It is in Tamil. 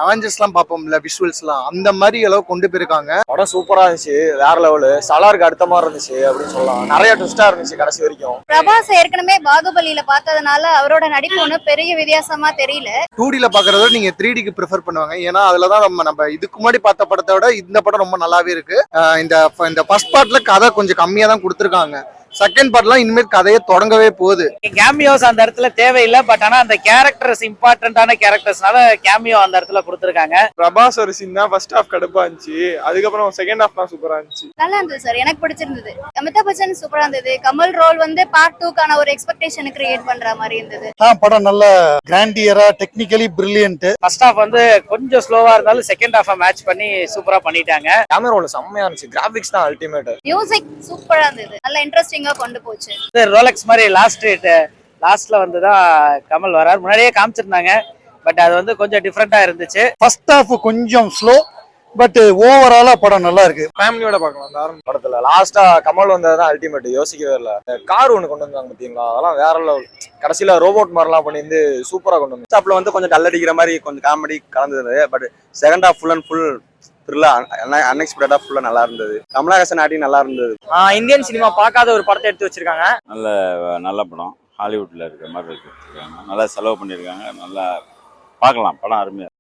அவெஞ்சர்ஸ் எல்லாம் பார்ப்போம்ல, விஷுவல்ஸ் எல்லாம் அந்த மாதிரி அளவு கொண்டு போயிருக்காங்க. படம் சூப்பரா இருந்துச்சு, வேற லெவலு. சலாருக்கு அடுத்த மாதிரி இருந்துச்சு அப்படின்னு சொல்லலாம். நிறைய ட்விஸ்டா இருந்துச்சு கடைசி வரைக்கும். பிரபாஸ் ஏற்கனவே பாகுபலியில பார்த்ததுனால அவரோட நடிப்பு ஒன்றும் பெரிய வித்தியாசமா தெரியல. 2Dல பாக்குறத விட நீங்க 3Dக்கு ப்ரிஃபர் பண்ணுவாங்க. ஏன்னா அதுலதான் நம்ம இதுக்கு முன்னாடி பார்த்த படத்தை விட இந்த படம் ரொம்ப நல்லாவே இருக்கு. இந்த ஃபர்ஸ்ட் பார்ட்ல கதை கொஞ்சம் கம்மியா தான் கொடுத்துருக்காங்க. செகண்ட் பார்ட்லாம் இனிமேல் கதையை தொடங்கவே போகுது. கேமியோஸ் அந்த இடத்துல தேவையில்லை, பட் ஆனா அந்த கேரக்டர்ஸ் இம்பார்ட்டன்டான கேரக்டர்ஸ்னால கேமியோ அந்த இடத்துல கொடுத்துருக்காங்க. பிரபாஸ் ஒரு சீன் தான் ஃபர்ஸ்ட் ஹாஃப் கடுப்பா இருந்துச்சு, அதுக்கப்புறம் செகண்ட் ஹாஃப் தான் சூப்பரா இருந்துச்சு. நல்லா இருந்தது சார், எனக்கு பிடிச்சிருந்தது. அமிதாப் பச்சன் சூப்பரா இருந்தது. கமல் ரோல் வந்து பார்ட் 2க்கான ஒரு எக்ஸ்பெக்டேஷன் கிரியேட் பண்ற மாதிரி இருந்தது. படம் நல்ல கிராண்டியரா, டெக்னிக்கலி பிரில்லியன்ட். ஃபர்ஸ்ட் ஹாஃப் வந்து கொஞ்சம் ஸ்லோவா இருந்தாலும் செகண்ட் ஹாஃப் மேட்ச் பண்ணி சூப்பரா பண்ணிட்டாங்க. கேமரோல செம்மையா இருந்துச்சு, கிராபிக்ஸ் தான் அல்டிமேட். மியூசிக் சூப்பரா இருந்தது, நல்ல இன்ட்ரெஸ்டிங்கா கொண்டு போச்சு. ரோலெக்ஸ் மாதிரி லாஸ்ட்ல வந்து தான் கமல் வரார். முன்னாடியே காமிச்சிருந்தாங்க, பட் அது வந்து கொஞ்சம் டிஃப்ரெண்டா இருந்துச்சு. ஃபர்ஸ்ட் ஹாஃப் கொஞ்சம் ஸ்லோ, பட் ஓவராலா படம் நல்லா இருக்கு. ஃபேமிலியோட பார்க்கலாம். அந்த ஆரம்ப படத்துல லாஸ்டா கமல் வந்ததுதான் அல்டிமேட், யோசிக்கவே இல்லை. கார் ஒன்று கொண்டு வந்தாங்க பாத்தீங்களா, அதெல்லாம் வேற லெவல். கடைசியில ரோபோட் மாதிரிலாம் பண்ணிருந்து சூப்பரா கொண்டு வந்து. ஸ்டாப்ல வந்து கொஞ்சம் டல் அடிக்கிற மாதிரி கொஞ்சம் காமெடி கலந்தது. But second half full and full அன்எக்ஸ்பெக்டடா ஃபுல்லா நல்லா இருந்தது. கமலஹாசன் ஆக்டிங் நல்லா இருந்தது. இந்தியன் சினிமா பார்க்காத ஒரு படத்தை எடுத்து வச்சிருக்காங்க. நல்ல படம், ஹாலிவுட்ல இருக்கிற மாதிரி எடுத்துருக்காங்க. நல்லா செலவு பண்ணியிருக்காங்க, நல்லா பார்க்கலாம், படம் அருமையா.